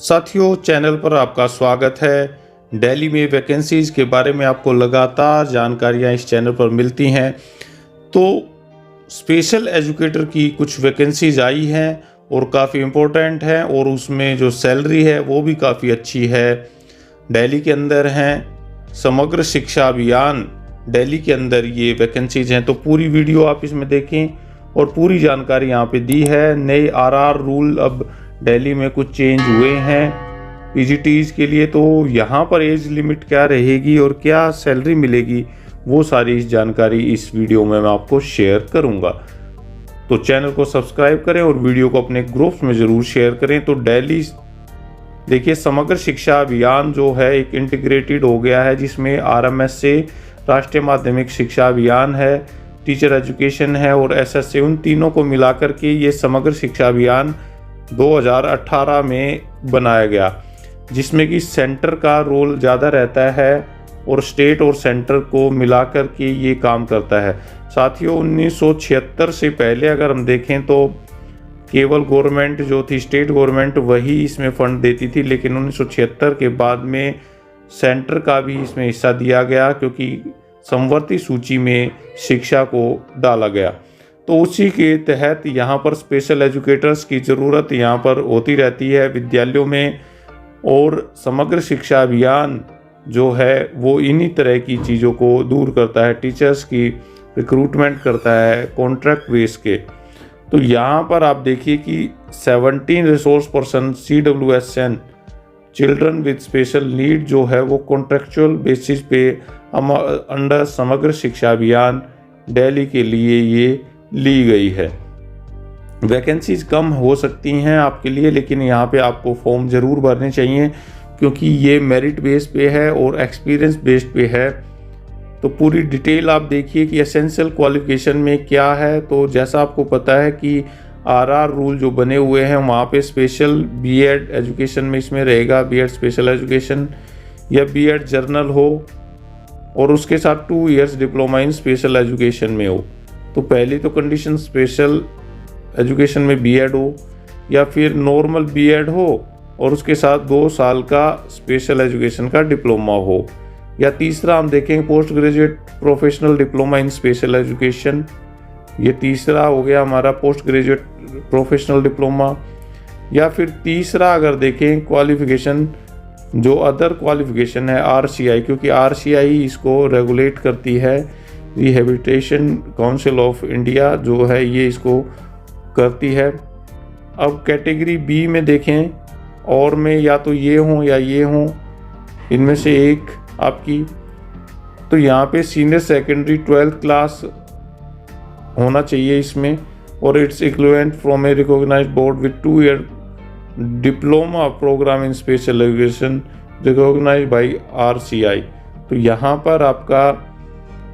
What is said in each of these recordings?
साथियों, चैनल पर आपका स्वागत है। दिल्ली में वैकेंसीज़ के बारे में आपको लगातार जानकारियां इस चैनल पर मिलती हैं। तो स्पेशल एजुकेटर की कुछ वैकेंसीज़ आई हैं और काफ़ी इम्पोर्टेंट हैं, और उसमें जो सैलरी है वो भी काफ़ी अच्छी है। दिल्ली के अंदर हैं समग्र शिक्षा अभियान, दिल्ली के अंदर ये वैकेंसीज़ हैं। तो पूरी वीडियो आप इसमें देखें और पूरी जानकारी यहाँ पे दी है। नए आरआर रूल अब दिल्ली में कुछ चेंज हुए हैं पीजीटीज के लिए। तो यहाँ पर एज लिमिट क्या रहेगी और क्या सैलरी मिलेगी, वो सारी इस जानकारी इस वीडियो में मैं आपको शेयर करूँगा। तो चैनल को सब्सक्राइब करें और वीडियो को अपने ग्रुप्स में ज़रूर शेयर करें। तो दिल्ली देखिए, समग्र शिक्षा अभियान जो है एक इंटीग्रेटेड हो गया है, जिसमें आरएमएस से राष्ट्रीय माध्यमिक शिक्षा अभियान है, टीचर एजुकेशन है और एसएसए, उन तीनों को मिलाकर के ये समग्र शिक्षा अभियान 2018 में बनाया गया, जिसमें कि सेंटर का रोल ज़्यादा रहता है और स्टेट और सेंटर को मिलाकर के ये काम करता है। साथियों, 1976 से पहले अगर हम देखें तो केवल गवर्नमेंट जो थी, स्टेट गवर्नमेंट, वही इसमें फंड देती थी। लेकिन 1976 के बाद में सेंटर का भी इसमें हिस्सा दिया गया, क्योंकि समवर्ती सूची में शिक्षा को डाला गया। तो उसी के तहत यहाँ पर स्पेशल एजुकेटर्स की ज़रूरत यहाँ पर होती रहती है विद्यालयों में। और समग्र शिक्षा अभियान जो है वो इन्हीं तरह की चीज़ों को दूर करता है, टीचर्स की रिक्रूटमेंट करता है कॉन्ट्रैक्ट बेस के। तो यहाँ पर आप देखिए कि 17 resource person CWSN children with special need जो है वो कॉन्ट्रेक्चुअल बेसिस पे अंडर समग्र शिक्षा अभियान दिल्ली के लिए ये ली गई है। वैकेंसीज कम हो सकती हैं आपके लिए, लेकिन यहाँ पे आपको फॉर्म ज़रूर भरने चाहिए, क्योंकि ये मेरिट बेस पे है और एक्सपीरियंस बेस्ड पे है। तो पूरी डिटेल आप देखिए कि एसेंशियल क्वालिफिकेशन में क्या है। तो जैसा आपको पता है कि आरआर रूल जो बने हुए हैं, वहाँ पे स्पेशल बीएड एजुकेशन में इसमें रहेगा, बीएड स्पेशल एजुकेशन या बीएड जर्नल हो, और उसके साथ 2 years diploma in special education में हो। तो पहली तो कंडीशन स्पेशल एजुकेशन में बीएड हो, या फिर नॉर्मल बीएड हो और उसके साथ 2 साल का स्पेशल एजुकेशन का डिप्लोमा हो। या तीसरा हम देखेंगे post graduate professional diploma in special education, ये तीसरा हो गया हमारा पोस्ट ग्रेजुएट प्रोफेशनल डिप्लोमा। या फिर तीसरा अगर देखें क्वालिफिकेशन जो अदर क्वालिफिकेशन है RCI, क्योंकि RCI इसको रेगुलेट करती है, रिहेबिलिटेशन काउंसिल ऑफ इंडिया जो है ये इसको करती है। अब कैटेगरी बी में देखें, और में या तो ये हों या ये हों, इनमें से एक आपकी। तो यहाँ पे सीनियर सेकेंडरी 12th क्लास होना चाहिए इसमें, और it's equivalent from a recognised board with 2 year diploma programme in special education recognised by RCI। तो यहाँ पर आपका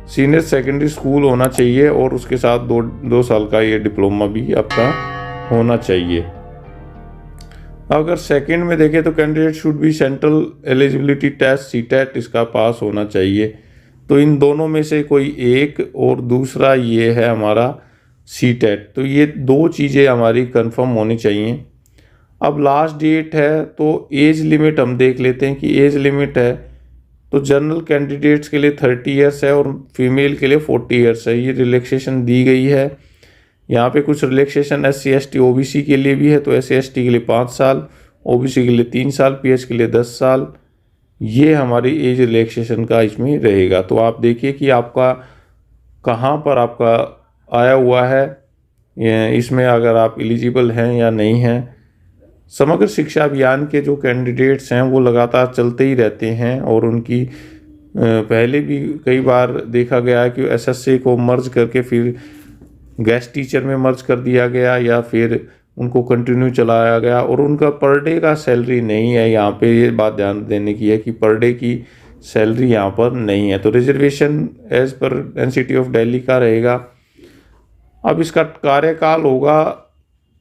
सीनियर सेकेंडरी स्कूल होना चाहिए और उसके साथ 2 साल का ये डिप्लोमा भी आपका होना चाहिए। अगर सेकंड में देखें तो candidate should be central eligibility test CTET इसका पास होना चाहिए। तो इन दोनों में से कोई एक, और दूसरा ये है हमारा CTET। तो ये 2 चीज़ें हमारी कंफर्म होनी चाहिए। अब लास्ट डेट है, तो एज लिमिट हम देख लेते हैं कि एज लिमिट है तो जनरल कैंडिडेट्स के लिए 30 ईयर्स है और फीमेल के लिए 40 ईयर्स है। ये रिलैक्सेशन दी गई है। यहाँ पे कुछ रिलैक्सेशन SC ST OBC के लिए भी है। तो SC ST के लिए 5 साल, OBC के लिए 3 साल, PH के लिए 10 साल। ये हमारी एज रिलैक्सेशन का इसमें रहेगा। तो आप देखिए कि आपका कहाँ पर आपका आया हुआ है इसमें, अगर आप एलिजिबल हैं या नहीं हैं। समग्र शिक्षा अभियान के जो कैंडिडेट्स हैं वो लगातार चलते ही रहते हैं, और उनकी पहले भी कई बार देखा गया है कि SSA को मर्ज करके फिर गेस्ट टीचर में मर्ज कर दिया गया, या फिर उनको कंटिन्यू चलाया गया, और उनका पर डे का सैलरी नहीं है। यहाँ पे ये बात ध्यान देने की है कि पर डे की सैलरी यहाँ पर नहीं है। तो reservation as per NCT of Delhi का रहेगा। अब इसका कार्यकाल होगा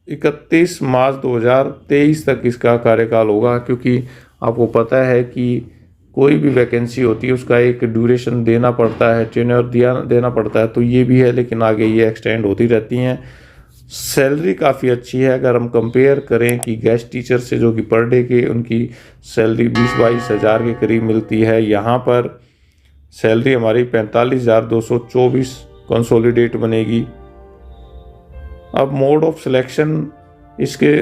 31 मार्च 2023 तक इसका कार्यकाल होगा, क्योंकि आपको पता है कि कोई भी वैकेंसी होती है उसका एक ड्यूरेशन देना पड़ता है, टेन्योर देना पड़ता है। तो ये भी है, लेकिन आगे ये एक्सटेंड होती रहती हैं। सैलरी काफ़ी अच्छी है। अगर हम कंपेयर करें कि गेस्ट टीचर से, जो कि पर डे के उनकी सैलरी 20-22 हज़ार के करीब मिलती है, यहाँ पर सैलरी हमारी 45,224 कंसोलिडेट बनेगी। अब मोड ऑफ सिलेक्शन इसके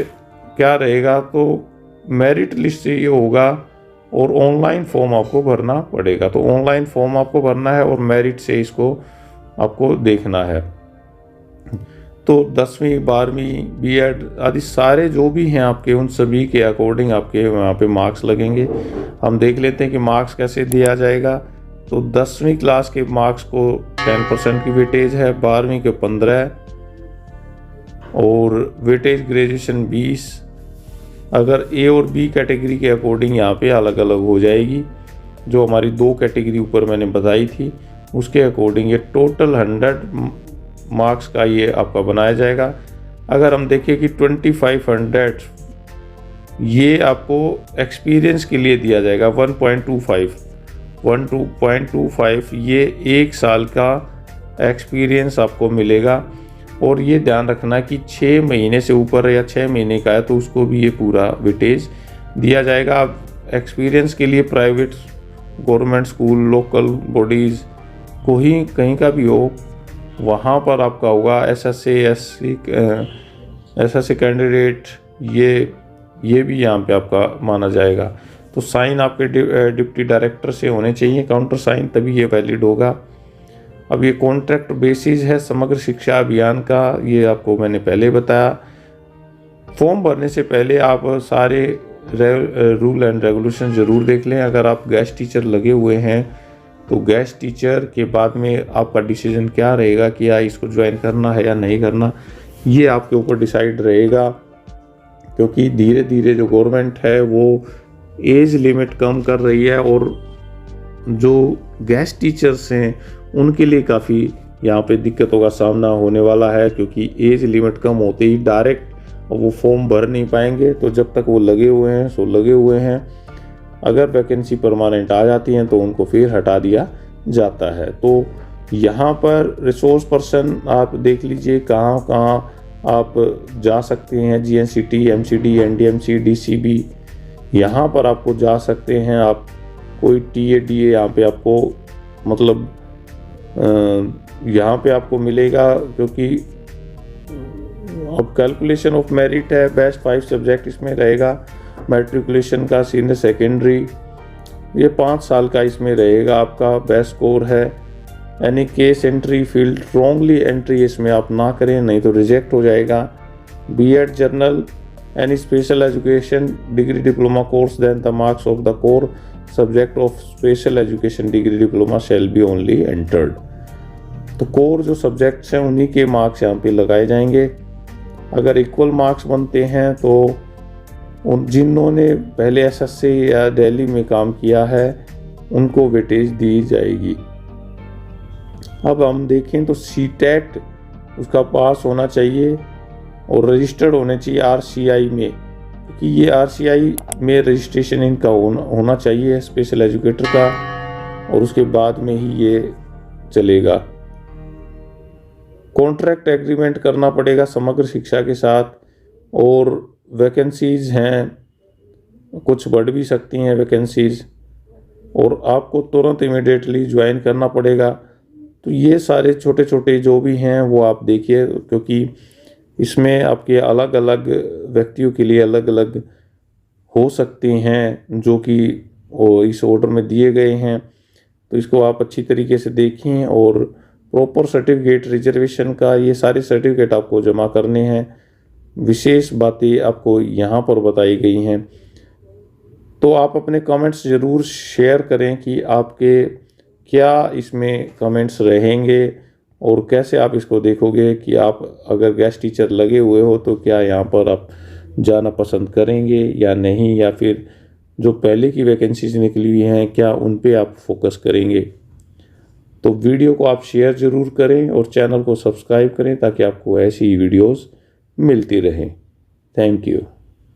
क्या रहेगा, तो मेरिट लिस्ट से ये होगा और ऑनलाइन फॉर्म आपको भरना पड़ेगा। तो ऑनलाइन फॉर्म आपको भरना है और मेरिट से इसको आपको देखना है। तो 10वीं 12वीं बीएड आदि सारे जो भी हैं आपके, उन सभी के अकॉर्डिंग आपके वहाँ पे मार्क्स लगेंगे। हम देख लेते हैं कि मार्क्स कैसे दिया जाएगा। तो 10वीं क्लास के मार्क्स को 10% की वेटेज है, 12वीं के 15 और वेटेज ग्रेजुएशन 20। अगर ए और बी कैटेगरी के अकॉर्डिंग यहाँ पे अलग अलग हो जाएगी। जो हमारी 2 कैटेगरी ऊपर मैंने बताई थी उसके अकॉर्डिंग ये टोटल 100 मार्क्स का ये आपका बनाया जाएगा। अगर हम देखें कि 2500 ये आपको एक्सपीरियंस के लिए दिया जाएगा। 1.25 ये 1 साल का एक्सपीरियंस आपको मिलेगा। और ये ध्यान रखना कि 6 महीने से ऊपर या 6 महीने का है तो उसको भी ये पूरा वेटेज दिया जाएगा। अब एक्सपीरियंस के लिए private, government school, local bodies को ही कहीं का भी हो, वहाँ पर आपका होगा एसएससी कैंडिडेट, ये भी यहाँ पे आपका माना जाएगा। तो साइन आपके डिप्टी डायरेक्टर से होने चाहिए, काउंटर साइन, तभी ये वैलिड होगा। अब ये कॉन्ट्रैक्ट बेसिस है समग्र शिक्षा अभियान का, ये आपको मैंने पहले बताया। फॉर्म भरने से पहले आप सारे रूल एंड रेगुलेशन ज़रूर देख लें। अगर आप गेस्ट टीचर लगे हुए हैं तो गेस्ट टीचर के बाद में आपका डिसीजन क्या रहेगा कि या इसको ज्वाइन करना है या नहीं करना, ये आपके ऊपर डिसाइड रहेगा। क्योंकि धीरे धीरे जो गवर्नमेंट है वो एज लिमिट कम कर रही है और जो गेस्ट टीचर्स हैं उनके लिए काफ़ी यहाँ पे दिक्कतों का सामना होने वाला है। क्योंकि एज लिमिट कम होते ही डायरेक्ट वो फॉर्म भर नहीं पाएंगे। तो जब तक वो लगे हुए हैं सो लगे हुए हैं। अगर वैकेंसी परमानेंट आ जाती हैं तो उनको फिर हटा दिया जाता है। तो यहाँ पर रिसोर्स पर्सन आप देख लीजिए कहाँ कहाँ आप जा सकते हैं। जीएनसीटी, एमसीडी, एनडीएमसी, डीसीबी, यहाँ पर आपको जा सकते हैं। आप कोई टीए यहाँ पे आपको मतलब यहाँ पे आपको मिलेगा। क्योंकि अब कैलकुलेशन ऑफ मेरिट है, बेस्ट 5 सब्जेक्ट इसमें रहेगा। मैट्रिकुलेशन का, सीनियर सेकेंडरी, ये 5 साल का इसमें रहेगा आपका बेस्ट स्कोर है। यानी case entry, field wrongly entry इसमें आप ना करें, नहीं तो रिजेक्ट हो जाएगा। B Ed general, any special education degree diploma course, then the marks of the core subject of special education degree diploma shall be only entered. तो कोर जो सब्जेक्ट्स हैं उन्हीं के मार्क्स यहाँ पे लगाए जाएंगे। अगर इक्वल मार्क्स बनते हैं तो उन जिन्होंने पहले एसएससी या दिल्ली में काम किया है उनको वेटेज दी जाएगी। अब हम देखें तो सीटेट उसका पास होना चाहिए और रजिस्टर्ड होने चाहिए आरसीआई में। क्योंकि ये आरसीआई में रजिस्ट्रेशन इनका होना चाहिए स्पेशल एजुकेटर का, और उसके बाद में ही ये चलेगा। कॉन्ट्रैक्ट एग्रीमेंट करना पड़ेगा समग्र शिक्षा के साथ। और वैकेंसीज़ हैं, कुछ बढ़ भी सकती हैं वैकेंसीज़, और आपको तुरंत इमीडिएटली ज्वाइन करना पड़ेगा। तो ये सारे छोटे छोटे जो भी हैं वो आप देखिए, क्योंकि इसमें आपके अलग अलग व्यक्तियों के लिए अलग अलग हो सकते हैं जो कि इस ऑर्डर में दिए गए हैं। तो इसको आप अच्छी तरीके से देखें और प्रॉपर सर्टिफिकेट रिजर्वेशन का, ये सारे सर्टिफिकेट आपको जमा करने हैं। विशेष बातें आपको यहाँ पर बताई गई हैं। तो आप अपने कमेंट्स ज़रूर शेयर करें कि आपके क्या इसमें कमेंट्स रहेंगे और कैसे आप इसको देखोगे कि आप अगर गेस्ट टीचर लगे हुए हो तो क्या यहाँ पर आप जाना पसंद करेंगे या नहीं, या फिर जो पहले की वैकेंसीज निकली हुई हैं क्या उन पे आप फोकस करेंगे। तो वीडियो को आप शेयर ज़रूर करें और चैनल को सब्सक्राइब करें ताकि आपको ऐसी वीडियोस मिलती रहें। Thank you.